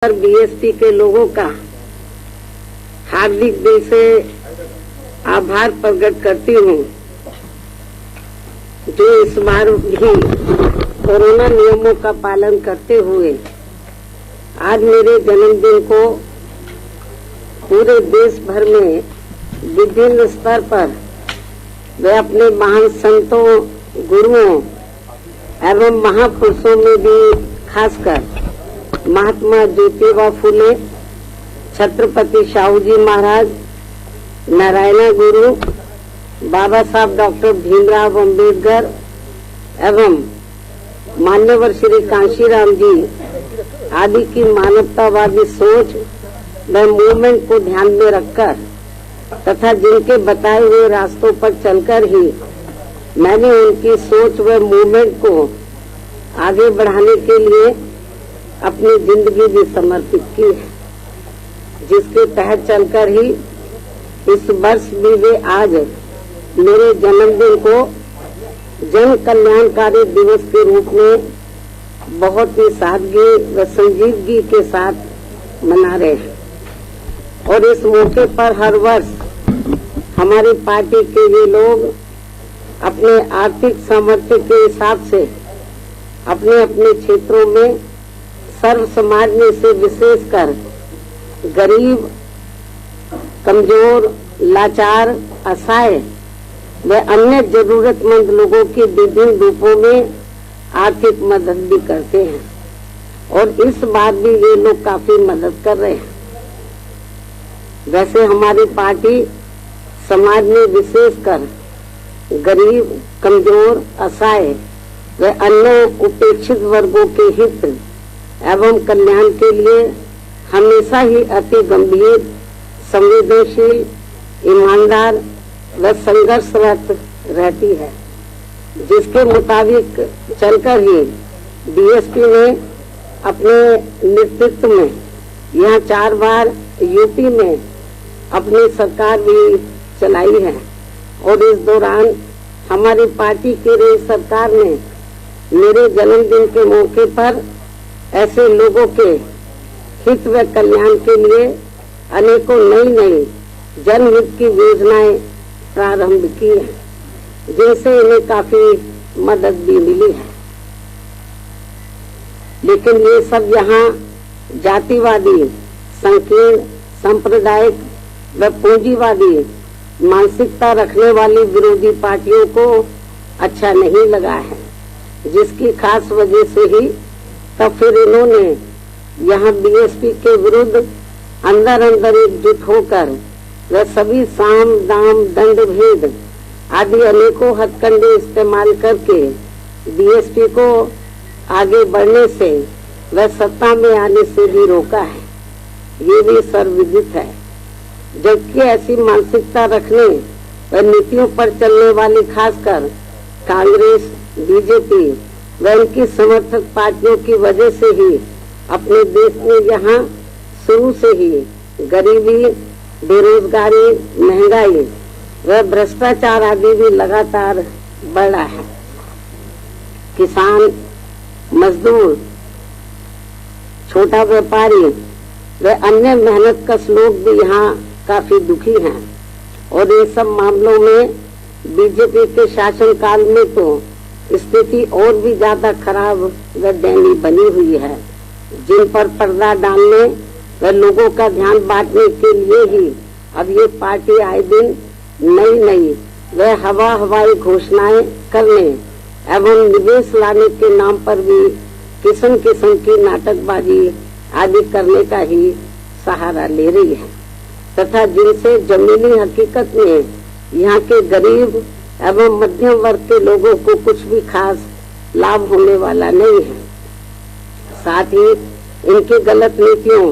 BSP के लोगों का हार्दिक दिल से आभार प्रकट करती हूँ, जो इस बार भी कोरोना नियमों का पालन करते हुए आज मेरे जन्मदिन को पूरे देश भर में विभिन्न स्तर पर वे अपने महान संतों, गुरुओं एवं महापुरुषों में भी खासकर महात्मा ज्योतिबा फुले, छत्रपति शाहू जी महाराज, नारायण गुरु, बाबा साहब डॉक्टर भीमराव अंबेडकर एवं मान्यवर श्री कांशीराम जी आदि की मानवतावादी सोच व मूवमेंट को ध्यान में रखकर तथा जिनके बताए हुए रास्तों पर चलकर ही मैंने उनकी सोच व मूवमेंट को आगे बढ़ाने के लिए अपनी जिंदगी भी समर्पित की है, जिसके तहत चलकर ही इस वर्ष भी वे आज मेरे जन्मदिन को जन कल्याणकारी दिवस के रूप में बहुत ही सादगी व संजीदगी के साथ मना रहे हैं। और इस मौके पर हर वर्ष हमारी पार्टी के ये लोग अपने आर्थिक सामर्थ्य के हिसाब से अपने अपने क्षेत्रों में सर्व समाज में से विशेषकर गरीब, कमजोर, लाचार, असहाय व अन्य जरूरतमंद लोगों की विभिन्न रूपों में आर्थिक मदद भी करते हैं और इस बार भी ये लोग काफी मदद कर रहे हैं। वैसे हमारी पार्टी समाज में विशेषकर गरीब, कमजोर, असहाय व अन्य उपेक्षित वर्गों के हित एवं कल्याण के लिए हमेशा ही अति गंभीर, संवेदनशील, ईमानदार व संघर्षरत रहती है, जिसके मुताबिक चलकर ही बीएसपी ने अपने नेतृत्व में यहाँ 4 बार यूपी में अपनी सरकार भी चलाई है। और इस दौरान हमारी पार्टी की रही सरकार ने मेरे जन्मदिन के मौके पर ऐसे लोगों के हित व कल्याण के लिए अनेकों नई जनहित की योजनाएं प्रारंभ की हैं, जिनसे इन्हें काफी मदद भी मिली है। लेकिन ये सब यहाँ जातिवादी, संकीर्ण, सांप्रदायिक व पूंजीवादी मानसिकता रखने वाली विरोधी पार्टियों को अच्छा नहीं लगा है, जिसकी खास वजह से ही तब फिर इन्होंने यहाँ बीएसपी के विरुद्ध अंदर एकजुट होकर व सभी साम, दाम, दंड भेद आदि अनेकों हथकंडे इस्तेमाल करके बीएसपी को आगे बढ़ने से व सत्ता में आने से भी रोका है। ये भी सर्वविदित है। जबकि ऐसी मानसिकता रखने व नीतियों पर चलने वाली खासकर कांग्रेस, बीजेपी व इनकी समर्थक पार्टियों की वजह से ही अपने देश में यहाँ शुरू से ही गरीबी, बेरोजगारी, महंगाई व भ्रष्टाचार आदि भी लगातार बढ़ रहा है। किसान, मजदूर, छोटा व्यापारी व अन्य मेहनतकश लोग भी यहाँ काफी दुखी हैं। और इन सब मामलों में बीजेपी के शासनकाल में तो स्थिति और भी ज्यादा खराब व दयनीय बनी हुई है, जिन पर पर्दा डालने व लोगों का ध्यान बांटने के लिए ही अब ये पार्टी आए दिन नई व हवाई घोषणाएं करने एवं निवेश लाने के नाम पर भी किस्म किस्म की नाटकबाजी आदि करने का ही सहारा ले रही है तथा जिनसे जमीनी हकीकत में यहाँ के गरीब एवं मध्यम वर्ग के लोगों को कुछ भी खास लाभ होने वाला नहीं है। साथ ही इनकी गलत नीतियों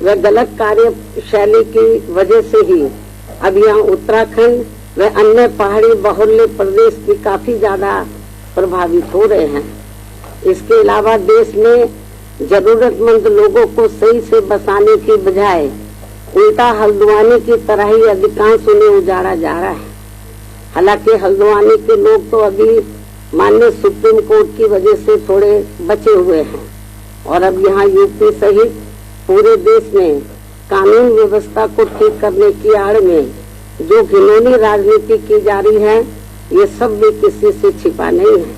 व गलत कार्यशैली की वजह से ही अब यहाँ उत्तराखंड व अन्य पहाड़ी बहुल्य प्रदेश भी काफी ज्यादा प्रभावित हो रहे हैं। इसके अलावा देश में जरूरतमंद लोगों को सही से बसाने की बजाय उल्टा हल्द्वानी की तरह ही अधिकांश उन्हें उजाड़ा जा रहा है। हालांकि हल्द्वानी के लोग तो अभी माननीय सुप्रीम कोर्ट की वजह से थोड़े बचे हुए हैं और अब यहाँ यूपी सहित पूरे देश में कानून व्यवस्था को ठीक करने की आड़ में जो घिनौनी राजनीति की जा रही है, ये सब भी किसी से छिपा नहीं है।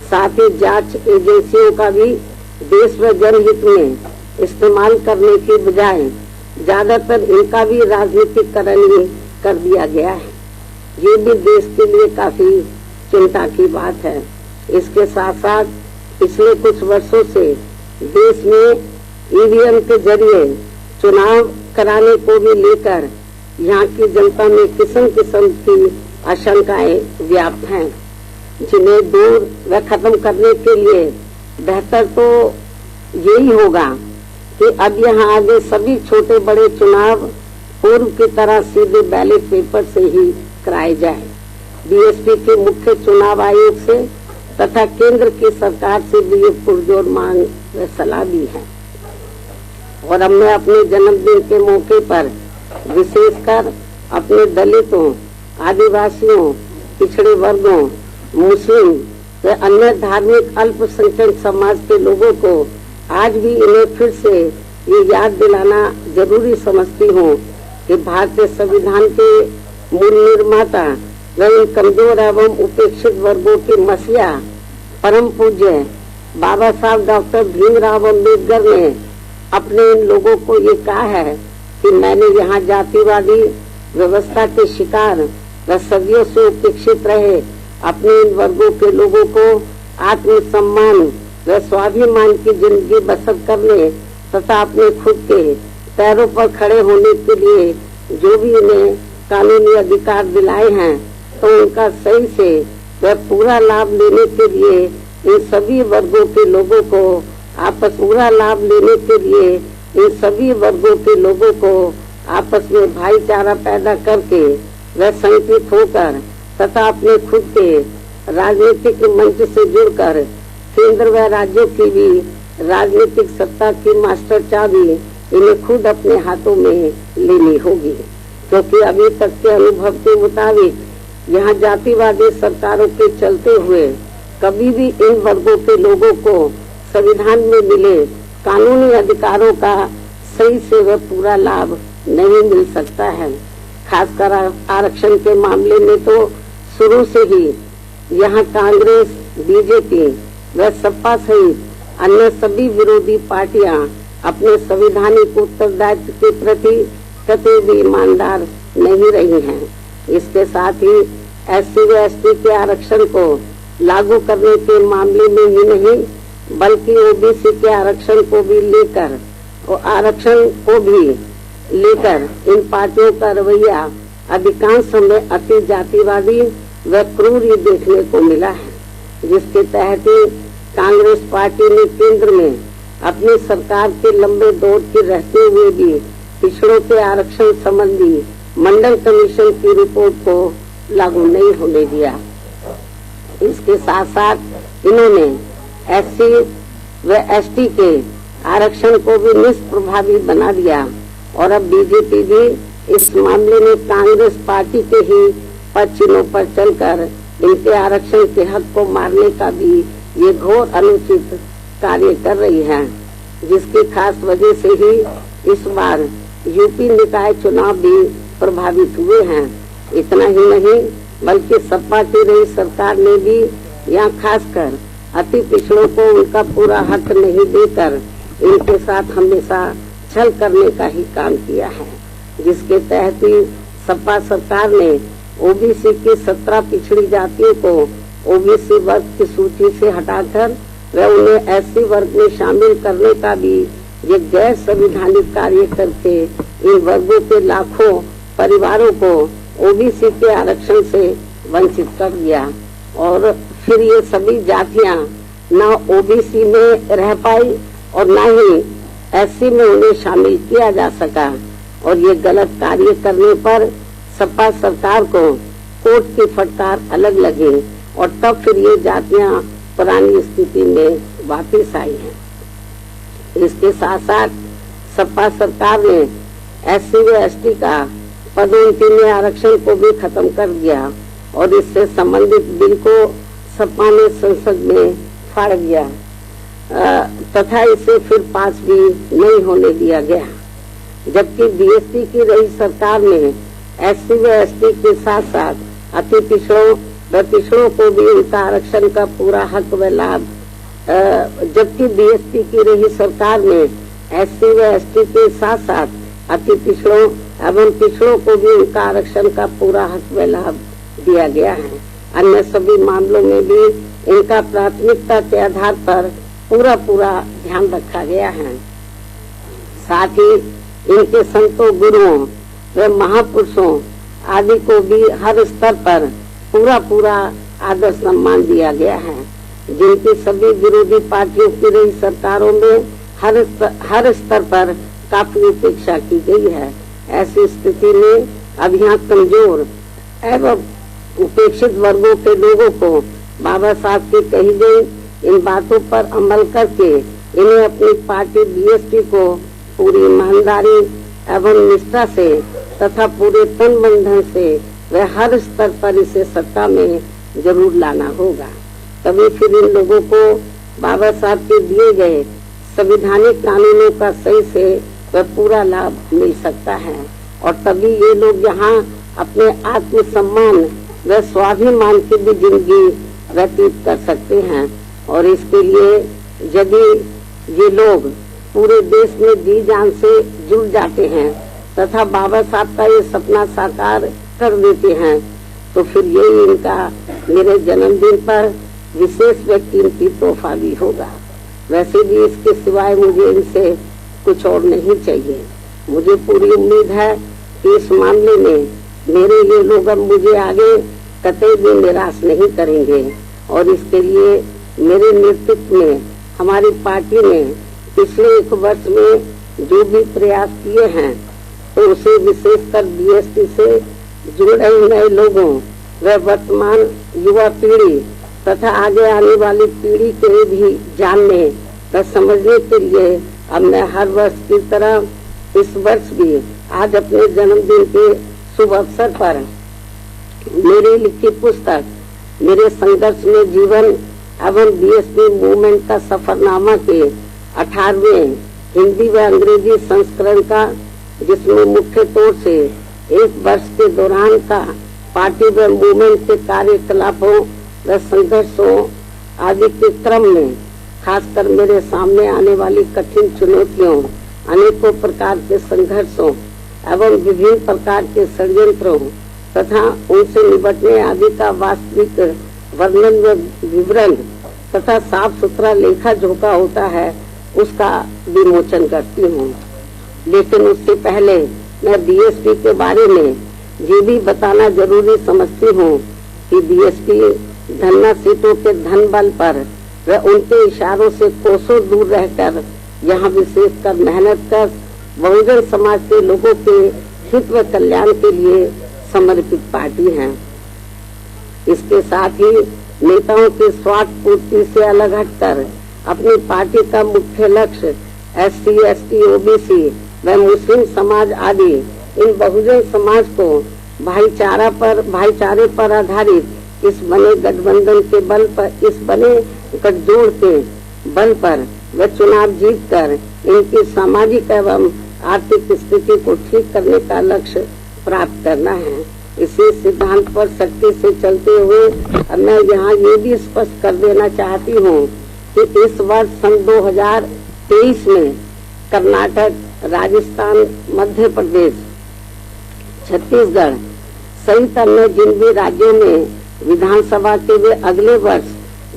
साथ ही जांच एजेंसियों का भी देश व जनहित में इस्तेमाल करने की बजाय ज्यादातर इनका भी राजनीतिकरण ही कर दिया गया है। ये भी देश के लिए काफी चिंता की बात है। इसके साथ साथ पिछले कुछ वर्षों से देश में ईवीएम के जरिए चुनाव कराने को भी लेकर यहाँ की जनता में किस्म किस्म की आशंकाएं व्याप्त हैं, जिन्हें दूर व खत्म करने के लिए बेहतर तो यही होगा कि अब यहाँ आगे सभी छोटे बड़े चुनाव पूर्व की तरह सीधे बैलेट पेपर से ही कराए जाए। बीएसपी के मुख्य चुनाव आयोग से तथा केंद्र की सरकार से भी ये पुरजोर मांग व सलाह दी है। और अब मैं अपने जन्मदिन के मौके पर विशेषकर अपने दलितों, आदिवासियों, पिछड़े वर्गों, मुस्लिम व अन्य धार्मिक अल्पसंख्यक समाज के लोगों को आज भी इन्हें फिर से ये याद दिलाना जरूरी समझती हूँ कि भारतीय संविधान के मूल निर्माता व इन कमजोर एवं उपेक्षित वर्गों के मसीहा परम पूज्य बाबा साहब डॉक्टर भीमराव अम्बेडकर ने अपने इन लोगों को ये कहा है कि मैंने यहाँ जातिवादी व्यवस्था के शिकार व सदियों से उपेक्षित रहे अपने इन वर्गों के लोगों को आत्मसम्मान व स्वाभिमान की जिंदगी बसर करने तथा अपने खुद के पैरों पर खड़े होने के लिए जो भी इन्हें कानूनी अधिकार दिलाए हैं, तो उनका सही से वह पूरा लाभ लेने के लिए इन सभी वर्गों के लोगों को पूरा लाभ लेने के लिए इन सभी वर्गों के लोगों को आपस में भाईचारा पैदा करके वह संगठित होकर तथा अपने खुद के राजनीतिक मंच से जुड़कर केंद्र व राज्यों की भी राजनीतिक सत्ता की मास्टर चाबी इन्हें खुद अपने हाथों में लेनी होगी, क्योंकि अभी तक के अनुभव के मुताबिक यहाँ जातिवादी सरकारों के चलते हुए कभी भी इन वर्गों के लोगों को संविधान में मिले कानूनी अधिकारों का सही से वह पूरा लाभ नहीं मिल सकता है। खासकर आरक्षण के मामले में तो शुरू से ही यहाँ कांग्रेस, बीजेपी व सपा सहित अन्य सभी विरोधी पार्टियां अपने संवैधानिक उत्तरदायित्व के प्रति कतई भी ईमानदार नहीं रही हैं। इसके साथ ही SC व ST के आरक्षण को लागू करने के मामले में ही नहीं बल्कि OBC के आरक्षण को भी लेकर इन पार्टियों का रवैया अधिकांश समय अति जातिवादी व क्रूर ही देखने को मिला है, जिसके तहत कांग्रेस पार्टी ने केंद्र में अपनी सरकार के लंबे दौर के रहते हुए भी पिछड़ों के आरक्षण संबंधी मंडल कमीशन की रिपोर्ट को लागू नहीं होने दिया। इसके साथ साथ इन्होंने SC व ST के आरक्षण को भी निष्प्रभावी बना दिया और अब बीजेपी भी इस मामले में कांग्रेस पार्टी के ही पद चिन्हों पर चलकर इनके आरक्षण के हक को मारने का भी ये घोर अनुचित कार्य कर रही है, जिसकी खास वजह से ही इस बार यूपी निकाय चुनाव भी प्रभावित हुए हैं। इतना ही नहीं बल्कि सपा की रही सरकार ने भी यहाँ खासकर अति पिछड़ों को उनका पूरा हक नहीं देकर इनके साथ हमेशा छल करने का ही काम किया है, जिसके तहत ही सपा सरकार ने OBC की 17 पिछड़ी जातियों को OBC वर्ग की सूची से हटाकर व उन्हें SC वर्ग में शामिल करने का भी ये गैर संविधानिक कार्य करके इन वर्गों के लाखों परिवारों को OBC के आरक्षण से वंचित कर दिया और फिर ये सभी जातियां न OBC में रह पाई और न ही SC में उन्हें शामिल किया जा सका। और ये गलत कार्य करने पर सपा सरकार को कोर्ट की फटकार अलग लगी और तब फिर ये जातियां पुरानी स्थिति में वापस आई हैं। इसके साथ साथ सपा सरकार ने SC व ST का पदोन्नति में आरक्षण को भी खत्म कर दिया और इससे संबंधित बिल को सपा ने संसद में फाड़ दिया। तथा इसे फिर पास भी नहीं होने दिया गया। जबकि बीएसपी की रही सरकार में एससी व एसटी के साथ साथ अति पिछड़ों व पिछड़ों को भी उनका आरक्षण का पूरा हक व लाभ, जबकि बीएसपी की रही सरकार में एससी व एसटी के साथ साथ अति पिछड़ों एवं पिछड़ों को भी उनका आरक्षण का पूरा हक व लाभ दिया गया है। अन्य सभी मामलों में भी इनका प्राथमिकता के आधार पर पूरा ध्यान रखा गया है। साथ ही इनके संतों, गुरुओं व महापुरुषों आदि को भी हर स्तर पर पूरा आदर सम्मान दिया गया है, जिनकी सभी विरोधी पार्टियों की रही सरकारों में हर स्तर पर काफी उपेक्षा की गई है। ऐसी स्थिति में अब यहाँ कमजोर एवं उपेक्षित वर्गों के लोगों को बाबा साहब की कही गई इन बातों पर अमल करके इन्हें अपनी पार्टी बीएसपी को पूरी ईमानदारी एवं निष्ठा से तथा पूरे तन मन धन से व हर स्तर पर इसे सत्ता में जरूर लाना होगा। तभी फिर इन लोगों को बाबा साहब के दिए गए संविधानिक कानूनों का सही से वह पूरा लाभ मिल सकता है और तभी ये लोग यहाँ अपने आत्मसम्मान व स्वाभिमान की भी जिंदगी व्यतीत कर सकते हैं। और इसके लिए यदि ये लोग पूरे देश में जी जान से जुड़ जाते हैं तथा बाबा साहब का ये सपना साकार कर देते हैं तो फिर यही इनका मेरे जन्मदिन पर विशेष व कीमती तोहफा भी होगा। वैसे भी इसके सिवाय मुझे इनसे कुछ और नहीं चाहिए। मुझे पूरी उम्मीद है कि इस मामले में मेरे ये लोग अब मुझे आगे कतई भी निराश नहीं करेंगे और इसके लिए मेरे नेतृत्व में हमारी पार्टी ने पिछले 1 वर्ष में जो भी प्रयास किए हैं तो उसे विशेषकर बीएसपी से जुड़े नए लोगों व वर्तमान युवा पीढ़ी तथा आगे आने वाली पीढ़ी के भी जानने व समझने के लिए अब मैं हर वर्ष की तरह इस वर्ष भी आज अपने जन्मदिन के शुभ अवसर पर मेरी लिखी पुस्तक मेरे संघर्ष में जीवन एवं बीएसपी मूवमेंट का सफरनामा के 18वें हिंदी व अंग्रेजी संस्करण का, जिसमें मुख्य तौर से 1 वर्ष के दौरान का पार्टी व मूवमेंट के कार्यकलापों व संघर्षों आदि के क्रम में खासकर मेरे सामने आने वाली कठिन चुनौतियों, अनेकों प्रकार के संघर्षों एवं विभिन्न प्रकार के षड्यंत्रों तथा उनसे निपटने आदि का वास्तविक वर्णन व विवरण तथा साफ सुथरा लेखा जोखा होता है उसका विमोचन करती हूँ। लेकिन उससे पहले मैं बीएसपी के बारे में ये भी बताना जरूरी समझती हूँ कि बीएसपी धन्ना सीटों के धन बल पर व उनके इशारों से कोसों दूर रहकर यहाँ विशेषकर मेहनत कर बहुजन समाज के लोगों के हित व कल्याण के लिए समर्पित पार्टी है। इसके साथ ही नेताओं के स्वार्थ पूर्ति से अलग हटकर अपनी पार्टी का मुख्य लक्ष्य एससी, एसटी, ओबीसी व मुस्लिम समाज आदि इन बहुजन समाज को भाईचारे पर आधारित इस बने गठबंधन के बल पर, इस बने गठजोड़ के बल पर व चुनाव जीतकर इनकी सामाजिक एवं आर्थिक स्थिति को ठीक करने का लक्ष्य प्राप्त करना है। इसी सिद्धांत पर सख्ती से चलते हुए मैं यहाँ ये भी स्पष्ट कर देना चाहती हूँ कि इस वर्ष सन 2023 में कर्नाटक, राजस्थान, मध्य प्रदेश, छत्तीसगढ़ सहित अन्य जिन भी राज्यों में विधानसभा के वे अगले वर्ष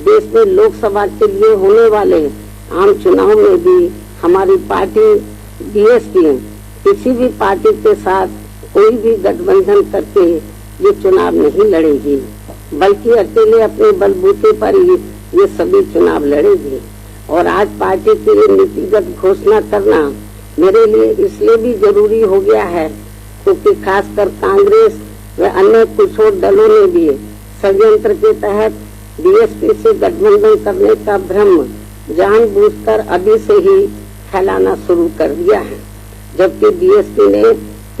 देश में लोकसभा के लिए होने वाले आम चुनाव में भी हमारी पार्टी बीएसपी किसी भी पार्टी के साथ कोई भी गठबंधन करके ये चुनाव नहीं लड़ेगी, बल्कि अकेले अपने बलबूते पर ही ये सभी चुनाव लड़ेगी। और आज पार्टी की ये नीतिगत घोषणा करना मेरे लिए इसलिए भी जरूरी हो गया है क्योंकि खासकर कांग्रेस व अन्य कुछ और दलों ने भी षड्यंत्र के तहत बीएसपी से गठबंधन करने का भ्रम जानबूझकर अभी से ही फैलाना शुरू कर दिया है। जबकि बीएसपी ने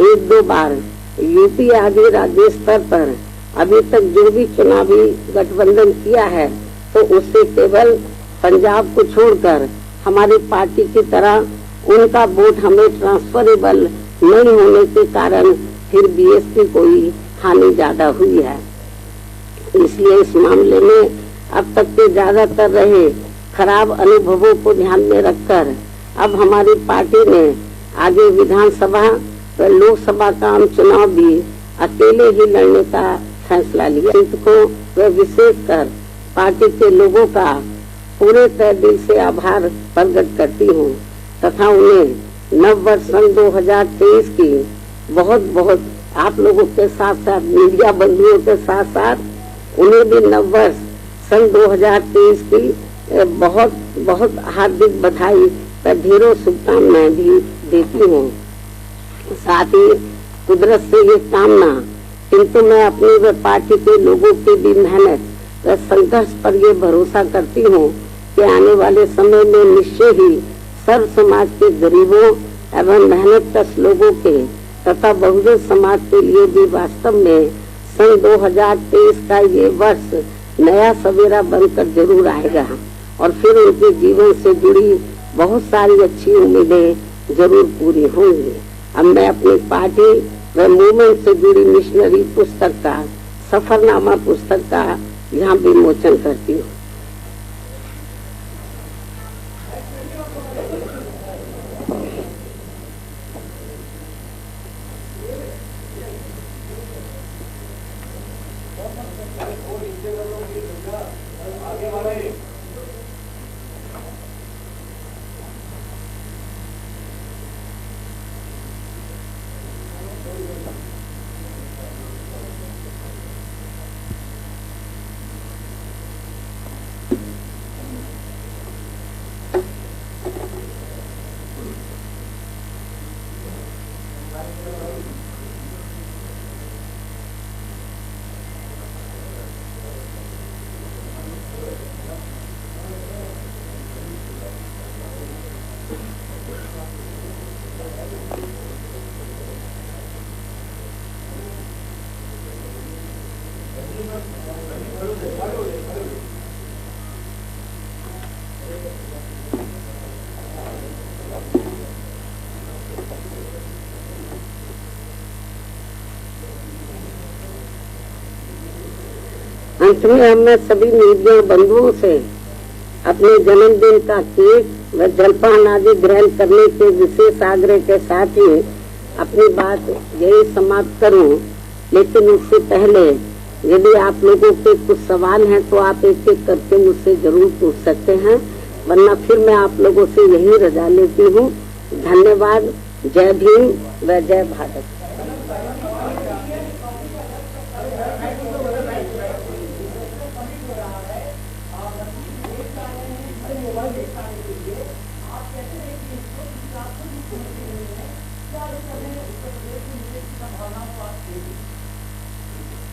1-2 बार यूपी आदि राज्य स्तर पर अभी तक जो भी चुनावी गठबंधन किया है तो उससे केवल पंजाब को छोड़कर हमारी पार्टी की तरह उनका वोट हमें ट्रांसफरेबल नहीं होने के कारण फिर बीएसपी को ही हानि ज्यादा हुई है। इसलिए इस मामले में अब तक के ज्यादातर रहे खराब अनुभवों को ध्यान में रखकर अब हमारी पार्टी ने आगे विधानसभा व लोकसभा का आम चुनाव भी अकेले ही लड़ने का फैसला लिया। को व विशेषकर पार्टी के लोगों का पूरे तय दिल से आभार प्रकट करती हूँ तथा उन्हें नव वर्ष सन 2023 की बहुत बहुत आप लोगों के साथ साथ मीडिया बंधुओं के साथ साथ उन्हें भी नव वर्ष सन 2023 की बहुत बहुत हार्दिक बधाई व ढेरों शुभकामनाएं भी देती हूँ। साथ ही कुदरत से ये कामना, किंतु मैं अपनी व पार्टी के लोगों की भी मेहनत व संघर्ष पर ये भरोसा करती हूँ कि आने वाले समय में निश्चय ही सर्व समाज के गरीबों एवं मेहनतकश लोगों के तथा बहुजन समाज के लिए भी वास्तव में सन 2023 का ये वर्ष नया सवेरा बनकर जरूर आएगा और फिर उनके जीवन से जुड़ी बहुत सारी अच्छी उम्मीदें जरूर पूरी होंगी। अब मैं अपनी पार्टी व मूवमेंट से जुड़ी मिशनरी पुस्तक का सफरनामा पुस्तक का यहाँ विमोचन करती हूँ। अंत में मैं सभी मीडिया बंधुओं से अपने जन्मदिन का केक व जलपान आदि ग्रहण करने के विशेष आग्रह के साथ ही अपनी बात यही समाप्त करूं। लेकिन उससे पहले यदि आप लोगों के कुछ सवाल हैं तो आप एक एक करके मुझसे जरूर पूछ सकते हैं, वरना फिर मैं आप लोगों से यही रजा लेती हूँ। धन्यवाद। जय भीम व जय भारत।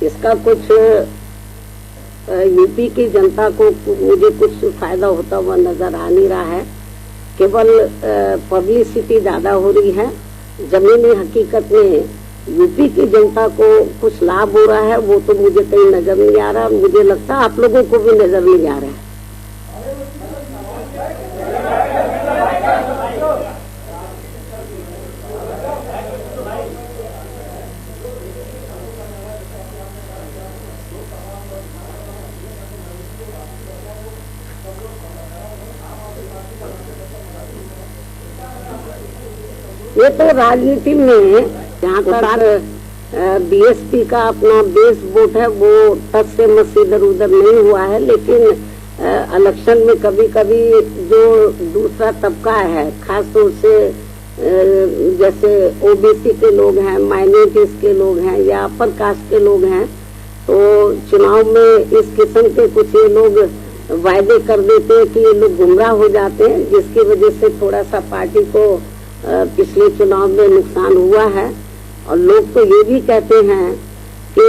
इसका कुछ यूपी की जनता को मुझे कुछ फायदा होता हुआ नजर आ नहीं रहा है। केवल पब्लिसिटी ज्यादा हो रही है। जमीनी हकीकत में यूपी की जनता को कुछ लाभ हो रहा है वो तो मुझे कहीं नजर नहीं आ रहा। मुझे लगता है आप लोगों को भी नजर नहीं आ रहा है। ये तो राजनीति में जहाँ तक बीएसपी का अपना बेस वोट है वो टच से मस इधर उधर नहीं हुआ है, लेकिन इलेक्शन में कभी कभी जो दूसरा तबका है, खास तौर से जैसे ओबीसी के लोग हैं, माइनॉरिटीज के लोग हैं या अपर कास्ट के लोग हैं, तो चुनाव में इस किस्म के कुछ ये लोग वायदे कर देते हैं कि ये लोग गुमराह हो जाते हैं, जिसकी वजह से थोड़ा सा पार्टी को पिछले चुनाव में नुकसान हुआ है। और लोग तो ये भी कहते हैं कि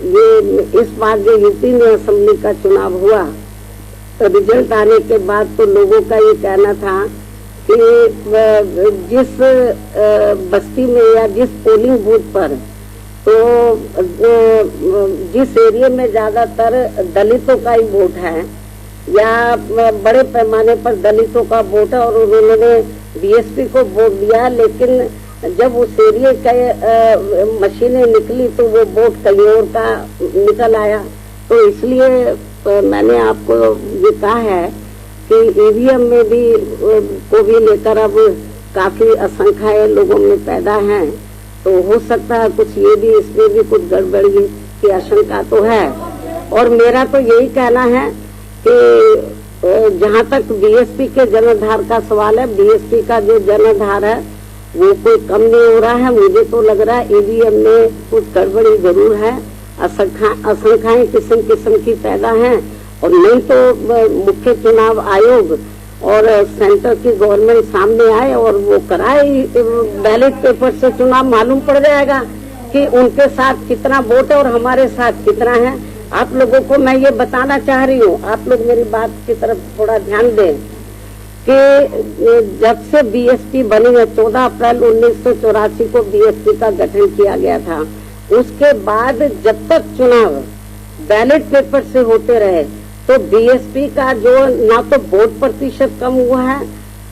ये इस बार जो यूपी में असेंबली का चुनाव हुआ तो रिजल्ट आने के बाद तो लोगों का ये कहना था कि जिस बस्ती में या जिस पोलिंग बूथ पर तो जिस एरिया में ज्यादातर दलितों का ही वोट है, या बड़े पैमाने पर दलितों का वोट है और उन्होंने बीएसपी को वोट दिया, लेकिन जब उस एरिया का मशीनें निकली तो वो वोट कहीं और का निकल आया। तो इसलिए मैंने आपको ये कहा है कि ईवीएम में भी को भी लेकर अब काफी आशंकाएं लोगों में पैदा हैं। तो हो सकता है कुछ ये भी, इसमें भी कुछ गड़बड़ी की आशंका तो है। और मेरा तो यही कहना है कि जहाँ तक बीएसपी के जनाधार का सवाल है, बीएसपी का जो जनाधार है वो कोई कम नहीं हो रहा है। मुझे तो लग रहा है ईवीएम में कुछ गड़बड़ी जरूर है, आशंकाएं किस्म किस्म की पैदा हैं। और नहीं तो मुख्य चुनाव आयोग और सेंटर की गवर्नमेंट सामने आए और वो कराए बैलेट पेपर से चुनाव, मालूम पड़ जाएगा कि उनके साथ कितना वोट है और हमारे साथ कितना है। आप लोगों को मैं ये बताना चाह रही हूँ, आप लोग मेरी बात की तरफ थोड़ा ध्यान दें कि जब से बीएसपी बनी है, 14 अप्रैल 1984 को बीएसपी का गठन किया गया था, उसके बाद जब तक चुनाव बैलेट पेपर से होते रहे तो बीएसपी का जो ना तो वोट प्रतिशत कम हुआ है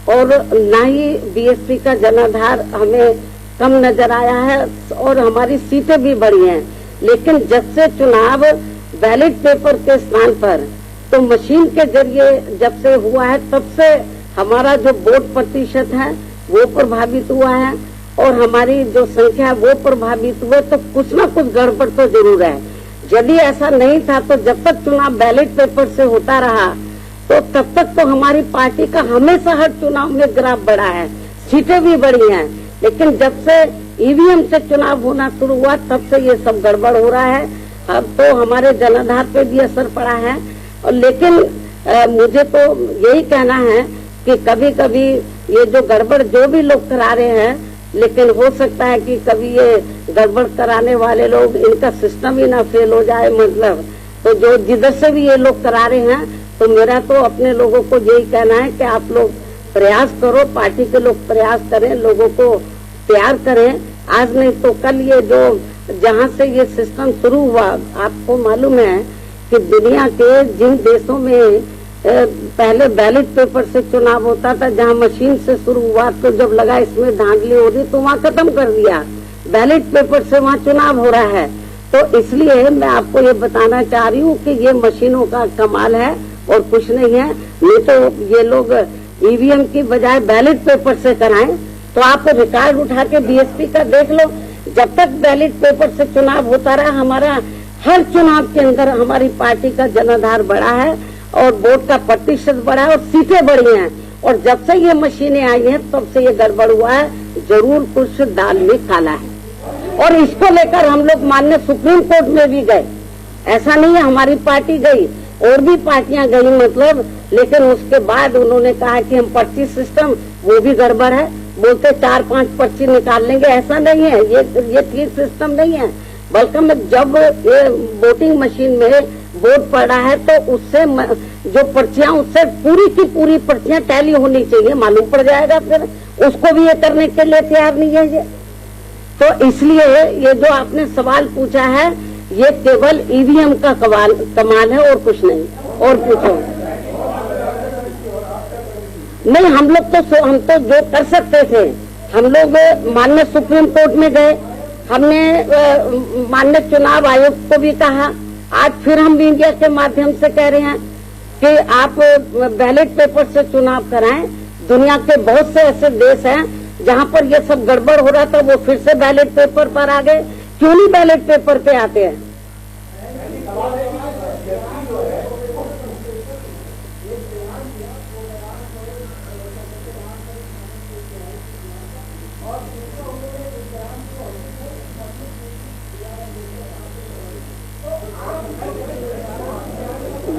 और ना ही बीएसपी का जनाधार हमें कम नजर आया है और हमारी सीटें भी बढ़ी हैं। लेकिन जब से चुनाव बैलेट पेपर के स्थान पर तो मशीन के जरिए जब से हुआ है, तब से हमारा जो वोट प्रतिशत है वो प्रभावित हुआ है और हमारी जो संख्या है वो प्रभावित हुए। तो कुछ ना कुछ गड़बड़ तो जरूर है। यदि ऐसा नहीं था तो जब तक चुनाव बैलेट पेपर से होता रहा तो तब तक तो हमारी पार्टी का हमेशा हर चुनाव में ग्राफ बढ़ा है, सीटें भी बढ़ी हैं। लेकिन जब से ईवीएम से चुनाव होना शुरू हुआ तब से ये सब गड़बड़ हो रहा है। अब तो हमारे जनाधार पे भी असर पड़ा है। और लेकिन मुझे तो यही कहना है कि कभी कभी ये जो गड़बड़ जो भी लोग करा रहे हैं, लेकिन हो सकता है कि कभी ये गड़बड़ कराने वाले लोग, इनका सिस्टम ही ना फेल हो जाए। मतलब तो जो जिधर से भी ये लोग करा रहे हैं, तो मेरा तो अपने लोगों को यही कहना है कि आप लोग प्रयास करो, पार्टी के लोग प्रयास करें, लोगों को तैयार करें। आज नहीं तो कल ये जो जहाँ से ये सिस्टम शुरू हुआ, आपको मालूम है कि दुनिया के जिन देशों में पहले बैलेट पेपर से चुनाव होता था, जहाँ मशीन से शुरू हुआ, तो जब लगा इसमें धांधली हो रही तो वहाँ खत्म कर दिया, बैलेट पेपर से वहाँ चुनाव हो रहा है। तो इसलिए मैं आपको ये बताना चाह रही हूँ कि ये मशीनों का कमाल है और कुछ नहीं है। नहीं तो ये लोग ईवीएम की बजाय बैलेट पेपर से कराएं। तो आप रिकॉर्ड उठा के बीएसपी का देख लो, जब तक बैलेट पेपर से चुनाव होता रहा, हमारा हर चुनाव के अंदर हमारी पार्टी का जनाधार बढ़ा है और वोट का प्रतिशत बढ़ा है और सीटें बढ़ी हैं। और जब से ये मशीनें आई हैं तब से ये गड़बड़ हुआ है। जरूर कुछ दाल में काला है। और इसको लेकर हम लोग माननीय सुप्रीम कोर्ट में भी गए। ऐसा नहीं है हमारी पार्टी गई, और भी पार्टियां गई मतलब, लेकिन उसके बाद उन्होंने कहा कि हम पर्ची सिस्टम वो भी गड़बड़ है, बोलते 4-5 पर्ची निकाल लेंगे। ऐसा नहीं है, ये ठीक सिस्टम नहीं है। बल्कि जब ये वोटिंग मशीन में वोट पड़ा है तो उससे जो पर्चियां, उससे पूरी की पूरी पर्चियां टैली होनी चाहिए, मालूम पड़ जाएगा। फिर उसको भी ये करने के लिए तैयार नहीं है ये। तो इसलिए ये जो आपने सवाल पूछा है, ये केवल ईवीएम का कमाल है और कुछ नहीं। और पूछो नहीं, हम तो जो कर सकते थे, हम लोग माननीय सुप्रीम कोर्ट में गए, हमने माननीय चुनाव आयोग को भी कहा। आज फिर हम मीडिया के माध्यम से कह रहे हैं कि आप बैलेट पेपर से चुनाव कराएं। दुनिया के बहुत से ऐसे देश हैं जहां पर ये सब गड़बड़ हो रहा था, वो फिर से बैलेट पेपर पर आ गए। क्यों नहीं बैलेट पेपर पे आते हैं?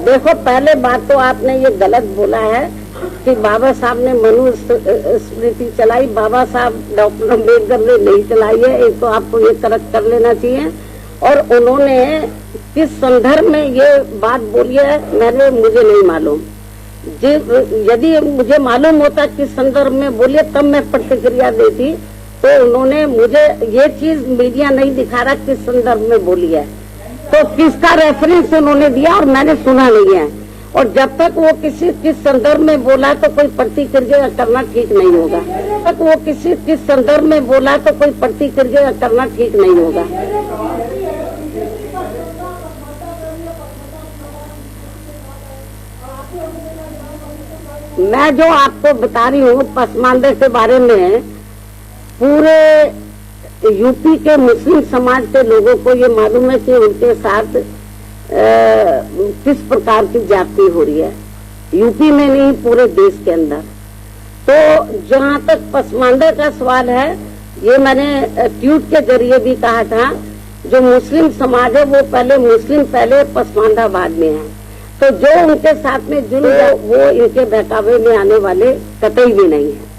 देखो, पहले बात तो आपने ये गलत बोला है कि बाबा साहब ने मनुस्मृति चलाई। बाबा साहब डॉक्टर अम्बेडकर ने नहीं चलाई है, एक तो आपको ये करेक्ट कर लेना चाहिए। और उन्होंने किस संदर्भ में ये बात बोली है मुझे नहीं मालूम। यदि मुझे मालूम होता किस संदर्भ में बोली तब मैं प्रतिक्रिया देती। तो उन्होंने मुझे ये चीज मीडिया नहीं दिखा रहा किस संदर्भ में बोली है, तो किसका रेफरेंस उन्होंने दिया और मैंने सुना नहीं है। और जब तक वो किसी किस संदर्भ में बोला तो कोई प्रतिक्रिया करना ठीक नहीं होगा। तक वो किसी किस संदर्भ में बोला तो कोई प्रतिक्रिया करना ठीक नहीं होगा। मैं जो आपको बता रही हूँ पसमानदे के बारे में, पूरे यूपी के मुस्लिम समाज के लोगों को ये मालूम है कि उनके साथ किस प्रकार की ज्यादती हो रही है, यूपी में नहीं पूरे देश के अंदर। तो जहाँ तक पसमानदे का सवाल है, ये मैंने ट्वीट के जरिए भी कहा था, जो मुस्लिम समाज है वो पहले मुस्लिम पहले पसमानदा बाद में है। तो जो उनके साथ में जुल्म है वो इनके बहकावे में आने वाले कतई भी नहीं है।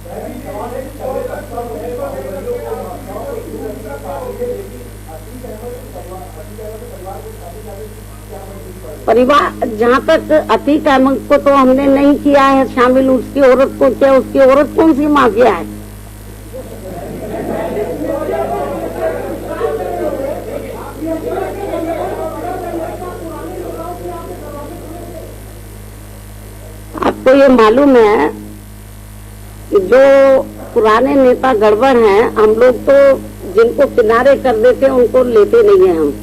परिवार जहाँ तक अतीक अहमद को तो हमने नहीं किया है शामिल, उसकी औरत को क्या, उसकी औरत कौन सी माफिया है? आपको ये मालूम है कि जो पुराने नेता गड़बड़ हैं, हम लोग तो जिनको किनारे कर देते हैं उनको लेते नहीं है हम।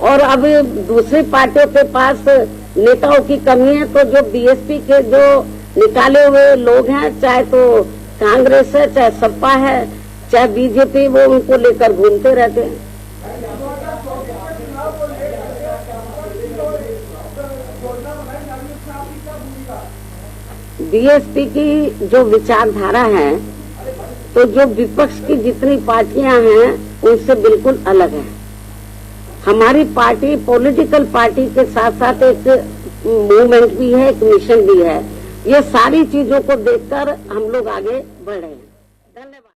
और अब दूसरी पार्टियों के पास नेताओं की कमी है, तो जो बीएसपी के जो निकाले हुए लोग हैं, चाहे तो कांग्रेस है, चाहे सपा है, चाहे बीजेपी, वो उनको लेकर घूमते रहते हैं। बीएसपी की जो विचारधारा है, तो जो विपक्ष की जितनी पार्टियां हैं उनसे बिल्कुल अलग है। हमारी पार्टी पॉलिटिकल पार्टी के साथ साथ एक मूवमेंट भी है, एक मिशन भी है। ये सारी चीजों को देखकर हम लोग आगे बढ़ रहे हैं। धन्यवाद।